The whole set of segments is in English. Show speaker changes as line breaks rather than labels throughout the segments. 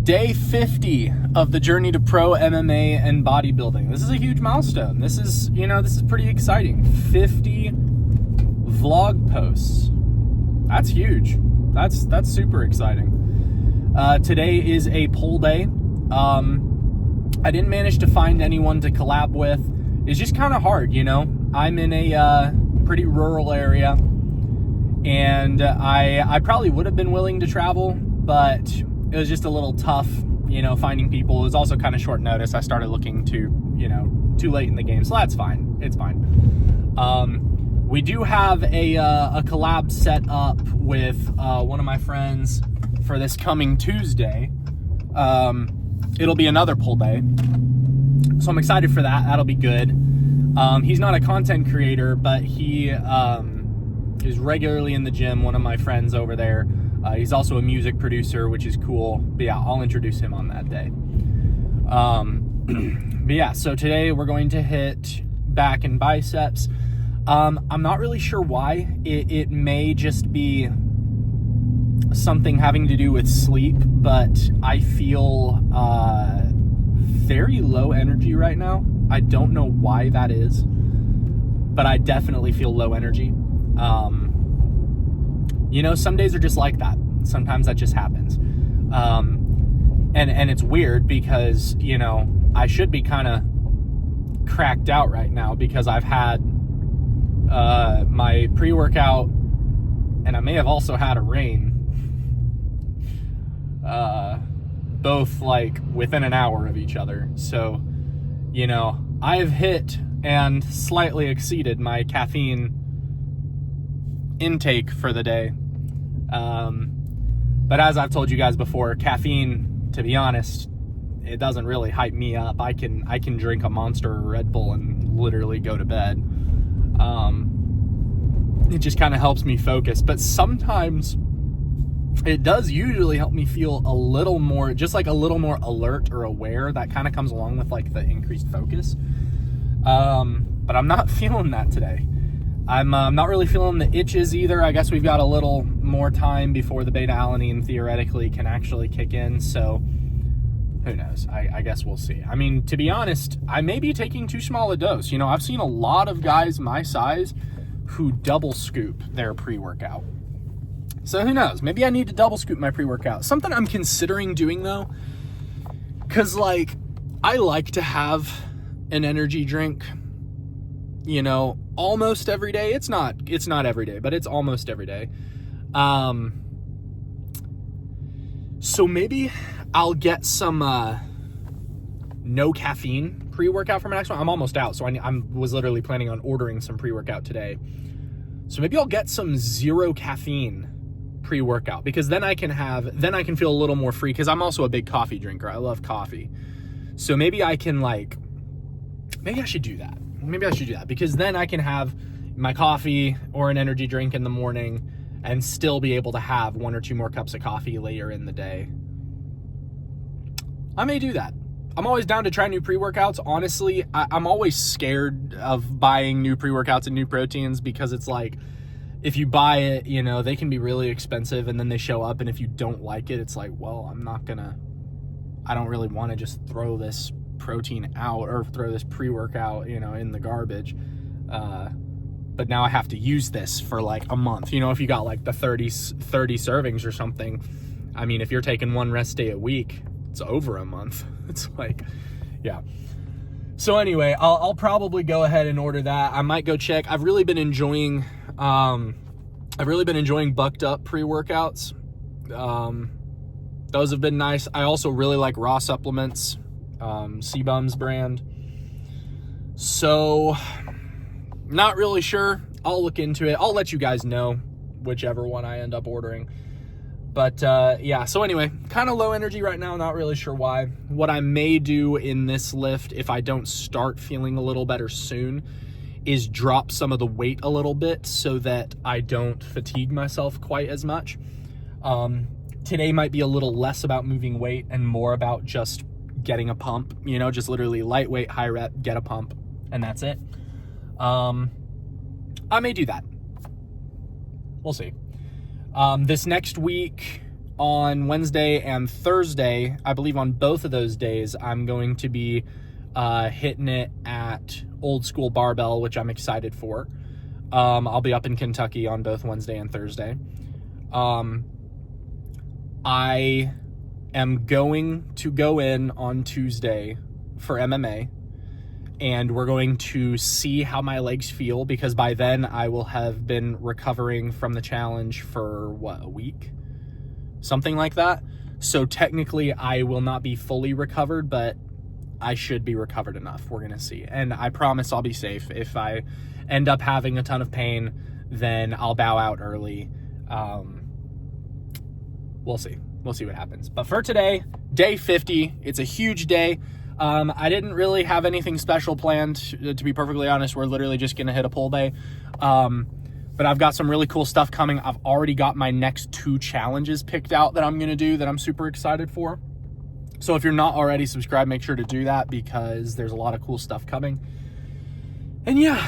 Day 50 of the journey to pro MMA and bodybuilding. This is a huge milestone. This is pretty exciting. 50 vlog posts. That's huge. That's super exciting. Today is a poll day. I didn't manage to find anyone to collab with. It's just kind of hard, I'm in a pretty rural area, and I probably would have been willing to travel, but it was just a little tough, finding people. It was also kind of short notice. I started looking too late in the game, so that's fine. It's fine. We do have a collab set up with one of my friends for this coming Tuesday. It'll be another pull day, so I'm excited for that. That'll be good. He's not a content creator, but he is regularly in the gym, one of my friends over there. He's also a music producer, which is cool. But yeah, I'll introduce him on that day. But yeah, so today we're going to hit back and biceps. I'm not really sure why. It may just be something having to do with sleep, but I feel very low energy right now. I don't know why that is, but I definitely feel low energy. Some days are just like that. Sometimes that just happens. And it's weird because, I should be kind of cracked out right now because I've had my pre-workout, and I may have also had a rain, both like within an hour of each other. So, I've hit and slightly exceeded my caffeine intake for the day. But as I've told you guys before, caffeine, to be honest, it doesn't really hype me up. I can drink a Monster or Red Bull and literally go to bed. It just kind of helps me focus. But sometimes it does usually help me feel a little more alert or aware. That kind of comes along with like the increased focus. But I'm not feeling that today. I'm not really feeling the itches either. I guess we've got a little more time before the beta-alanine theoretically can actually kick in. So who knows? I guess we'll see. I mean, to be honest, I may be taking too small a dose. I've seen a lot of guys my size who double scoop their pre-workout. So who knows? Maybe I need to double scoop my pre-workout. Something I'm considering doing though, because I like to have an energy drink, almost every day. It's not every day, but it's almost every day. So maybe I'll get some no caffeine pre-workout for my next one. I'm almost out, so I was literally planning on ordering some pre-workout today. So maybe I'll get some zero caffeine pre-workout, because then I can feel a little more free, because I'm also a big coffee drinker. I love coffee. So maybe I should do that. Maybe I should do that, because then I can have my coffee or an energy drink in the morning and still be able to have 1 or 2 more cups of coffee later in the day. I may do that. I'm always down to try new pre-workouts. Honestly, I'm always scared of buying new pre-workouts and new proteins, because it's like, if you buy it, they can be really expensive, and then they show up, and if you don't like it, it's like, well, I don't really want to just throw this protein out or throw this pre-workout, in the garbage. But now I have to use this for like a month. If you got like the 30 servings or something, I mean, if you're taking one rest day a week, it's over a month. It's like, yeah. So anyway, I'll probably go ahead and order that. I might go check. I've really been enjoying Bucked Up pre-workouts. Those have been nice. I also really like Raw Supplements, C-Bums brand. So, not really sure. I'll look into it. I'll let you guys know whichever one I end up ordering. But yeah, so anyway, kind of low energy right now. Not really sure why. What I may do in this lift, if I don't start feeling a little better soon, is drop some of the weight a little bit so that I don't fatigue myself quite as much. Today might be a little less about moving weight and more about just getting a pump, just literally lightweight, high rep, get a pump, and that's it. I may do that. We'll see. This next week, on Wednesday and Thursday, I believe on both of those days, I'm going to be hitting it at Old School Barbell, which I'm excited for. I'll be up in Kentucky on both Wednesday and Thursday. I am going to go in on Tuesday for MMA, and we're going to see how my legs feel, because by then I will have been recovering from the challenge for, a week? Something like that. So technically I will not be fully recovered, but I should be recovered enough. We're going to see. And I promise I'll be safe. If I end up having a ton of pain, then I'll bow out early. We'll see. We'll see what happens. But for today, day 50, it's a huge day. I didn't really have anything special planned, to be perfectly honest. We're literally just going to hit a pull day. But I've got some really cool stuff coming. I've already got my next 2 challenges picked out that I'm going to do that I'm super excited for. So if you're not already subscribed, make sure to do that, because there's a lot of cool stuff coming. And yeah,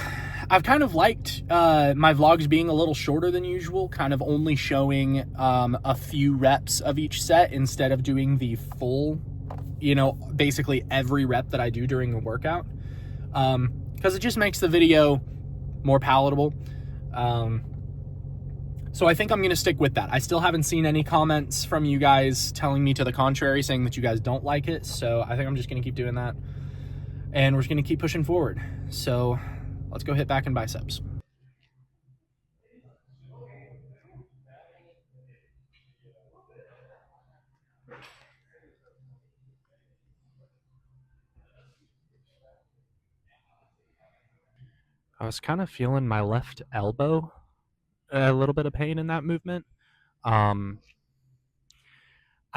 I've kind of liked my vlogs being a little shorter than usual, kind of only showing a few reps of each set instead of doing the full, basically every rep that I do during a workout, because it just makes the video more palatable. So I think I'm going to stick with that. I still haven't seen any comments from you guys telling me to the contrary, saying that you guys don't like it. So I think I'm just going to keep doing that, and we're just going to keep pushing forward. So let's go hit back and biceps. I was kind of feeling my left elbow, a little bit of pain in that movement. I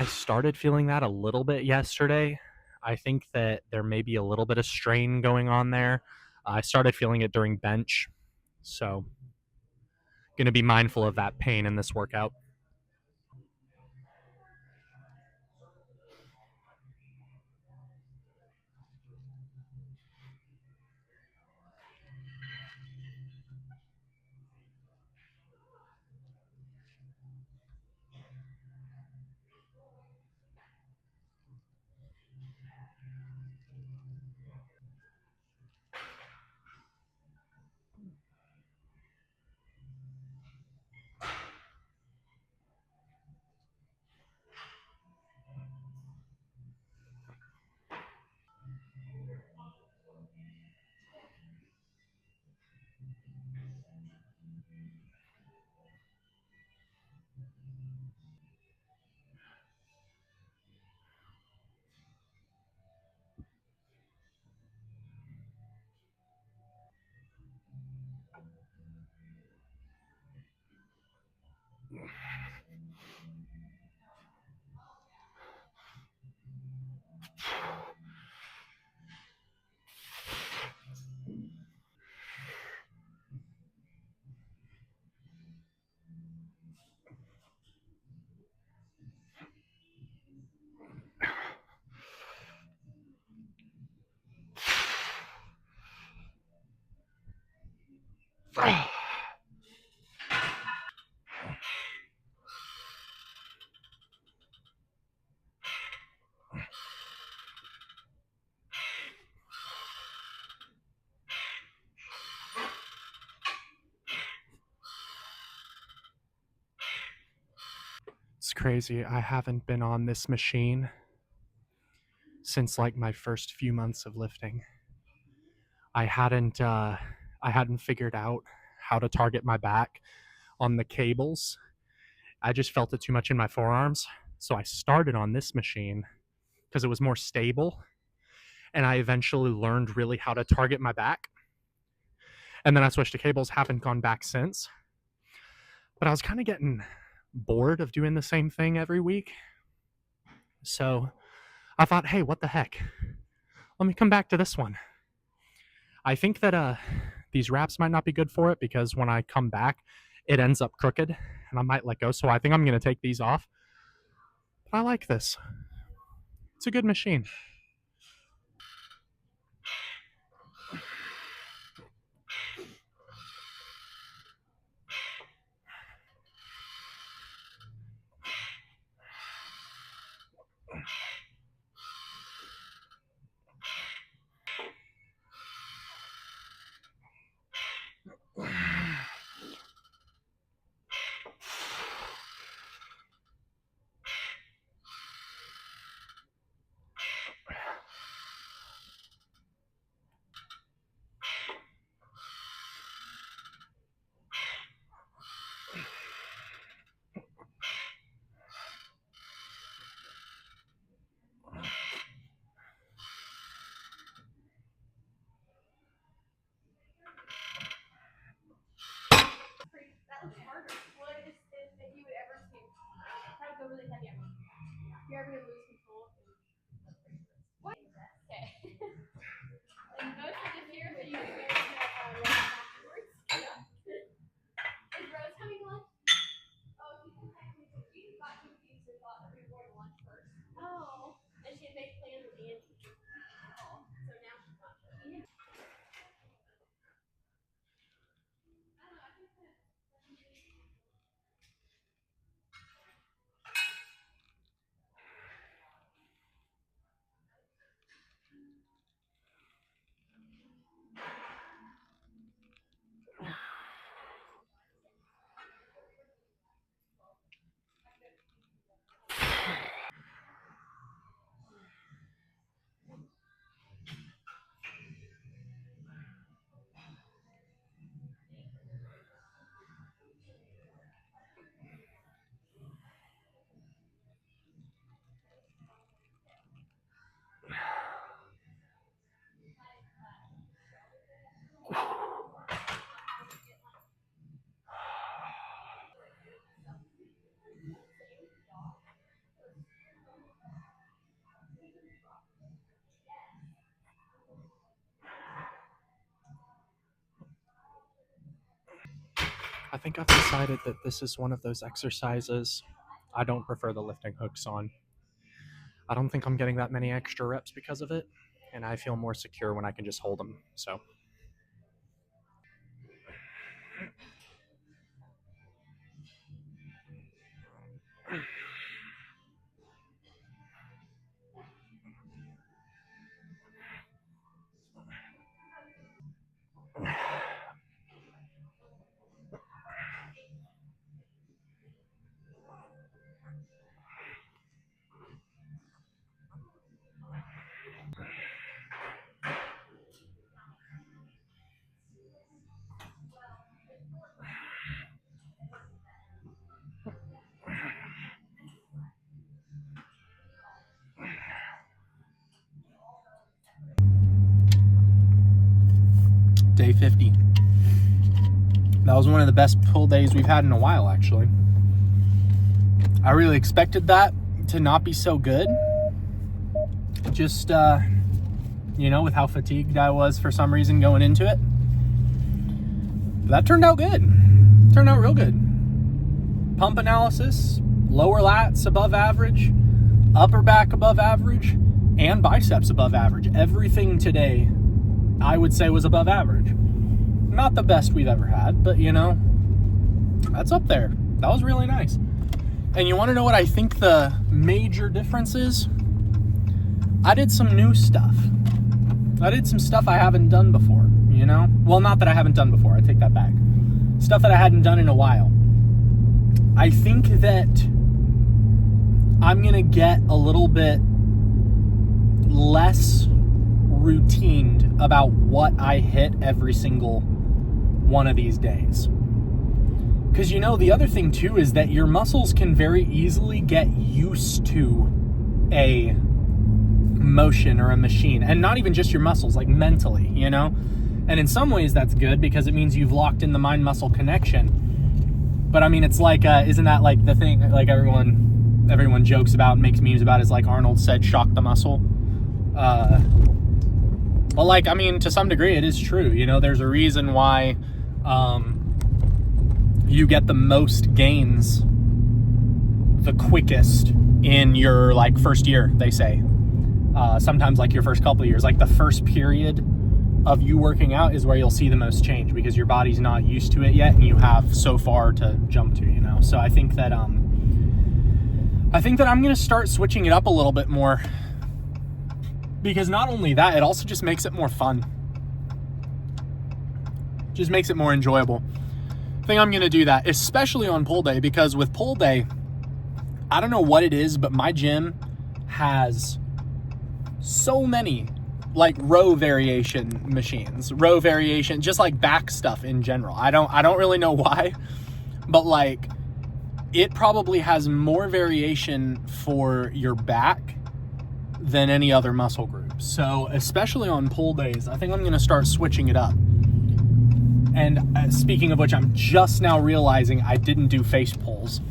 started feeling that a little bit yesterday. I think that there may be a little bit of strain going on there. I started feeling it during bench. So going to be mindful of that pain in this workout. It's crazy. I haven't been on this machine since like my first few months of lifting. I hadn't figured out how to target my back on the cables. I just felt it too much in my forearms. So I started on this machine because it was more stable, and I eventually learned really how to target my back. And then I switched to cables, haven't gone back since. But I was kind of getting bored of doing the same thing every week. So I thought, hey, what the heck? Let me come back to this one. I think that these wraps might not be good for it, because when I come back, it ends up crooked and I might let go. So I think I'm going to take these off. But I like this. It's a good machine. I think I've decided that this is one of those exercises I don't prefer the lifting hooks on. I don't think I'm getting that many extra reps because of it, and I feel more secure when I can just hold them. So day 50. That was one of the best pull days we've had in a while, actually. I really expected that to not be so good. Just, with how fatigued I was for some reason going into it. But that turned out good. Turned out real good. Pump analysis, lower lats above average, upper back above average, and biceps above average. Everything today, I would say, was above average. Not the best we've ever had, but that's up there. That was really nice. And you want to know what I think the major difference is? I did some new stuff. I did some stuff I haven't done before, Well, not that I haven't done before. I take that back. Stuff that I hadn't done in a while. I think that I'm going to get a little bit less routined about what I hit every single one of these days. Because the other thing too is that your muscles can very easily get used to a motion or a machine, and not even just your muscles, like mentally, and in some ways that's good because it means you've locked in the mind muscle connection. But I mean, it's like isn't that like the thing like everyone jokes about and makes memes about, is like Arnold said, shock the muscle. Well, like, I mean, to some degree it is true. There's a reason why you get the most gains the quickest in your like first year, they say. Sometimes like your first couple of years, like the first period of you working out is where you'll see the most change because your body's not used to it yet and you have so far to jump to, So I think that I'm going to start switching it up a little bit more, because not only that, it also just makes it more fun. Just makes it more enjoyable. I think I'm going to do that, especially on pull day, because with pull day, I don't know what it is, but my gym has so many like row variation machines, just like back stuff in general. I don't really know why, but like it probably has more variation for your back than any other muscle group. So especially on pull days, I think I'm going to start switching it up. And speaking of which, I'm just now realizing I didn't do face pulls.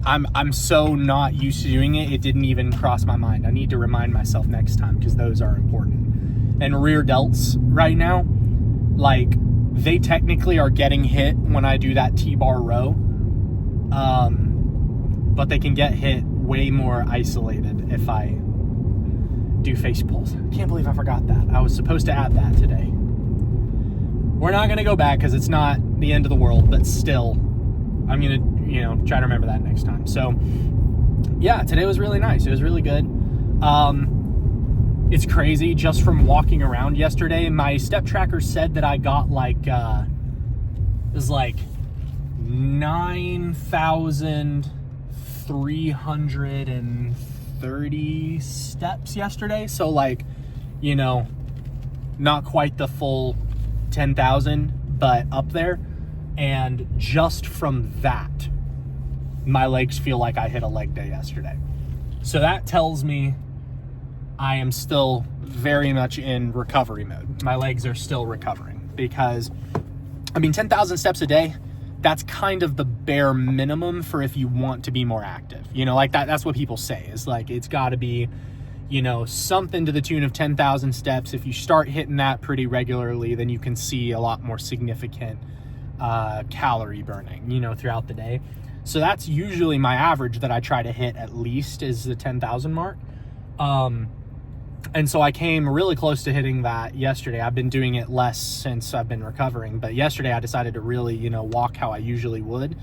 I'm so not used to doing it, it didn't even cross my mind. I need to remind myself next time because those are important. And rear delts right now, like, they technically are getting hit when I do that T-bar row. But they can get hit way more isolated if I do face pulls. Can't believe I forgot that. I was supposed to add that today. We're not going to go back because it's not the end of the world, but still, I'm going to, try to remember that next time. So, yeah, today was really nice. It was really good. It's crazy. Just from walking around yesterday, my step tracker said that I got like, it was like 9,330 steps yesterday. So like, not quite the full 10,000, but up there. And just from that, my legs feel like I hit a leg day yesterday. So that tells me I am still very much in recovery mode. My legs are still recovering because, 10,000 steps a day, that's kind of the bare minimum for if you want to be more active. Like that's what people say, is like, it's got to be, something to the tune of 10,000 steps. If you start hitting that pretty regularly, then you can see a lot more significant calorie burning, you know, throughout the day. So that's usually my average that I try to hit at least, is the 10,000 mark. And so I came really close to hitting that yesterday. I've been doing it less since I've been recovering, but yesterday I decided to really, you know, walk how I usually would.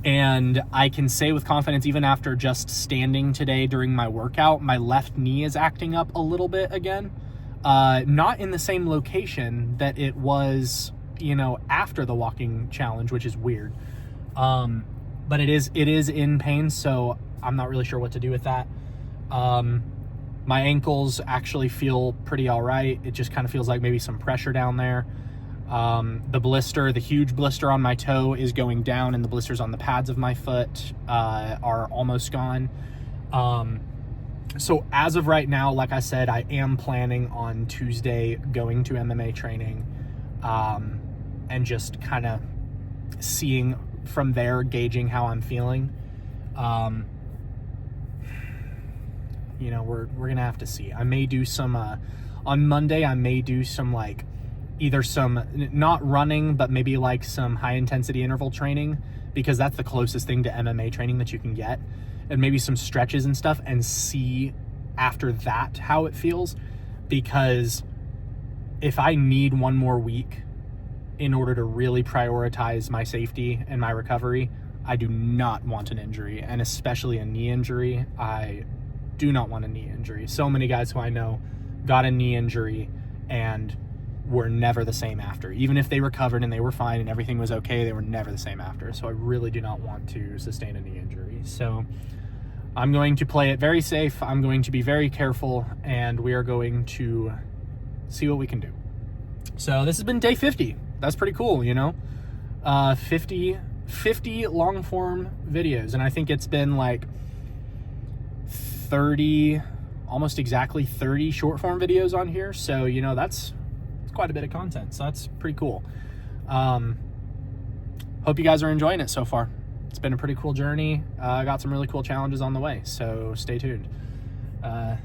And I can say with confidence, even after just standing today during my workout, my left knee is acting up a little bit again. Not in the same location that it was, you know, after the walking challenge, which is weird. But it is in pain, so I'm not really sure what to do with that. My ankles actually feel pretty all right. It just kind of feels like maybe some pressure down there. The huge blister on my toe is going down, and the blisters on the pads of my foot are almost gone. So as of right now, like I said, I am planning on Tuesday going to MMA training, and just kind of seeing from there, gauging how I'm feeling. You know, we're gonna have to see. I may do some on Monday. I may do some, like, either some, not running, but maybe like some high intensity interval training, because that's the closest thing to MMA training that you can get, and maybe some stretches and stuff, and see after that how it feels. Because if I need one more week in order to really prioritize my safety and my recovery, I do not want an injury, and especially a knee injury. I do not want a knee injury. So many guys who I know got a knee injury and were never the same after. Even if they recovered and they were fine and everything was okay, they were never the same after. So I really do not want to sustain a knee injury. So I'm going to play it very safe. I'm going to be very careful, and we are going to see what we can do. So this has been day 50. That's pretty cool, you know? 50 long form videos. And I think it's been like 30, almost exactly 30 short form videos on here. So, you know, that's quite a bit of content. So that's pretty cool. Hope you guys are enjoying it so far. It's been a pretty cool journey. I got some really cool challenges on the way, so stay tuned. Yeah,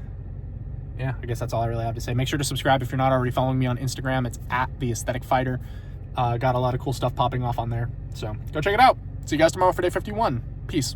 I guess that's all I really have to say. Make sure to subscribe if you're not already following me on Instagram. It's @theaestheticfighter. Got a lot of cool stuff popping off on there, so go check it out. See you guys tomorrow for day 51. Peace.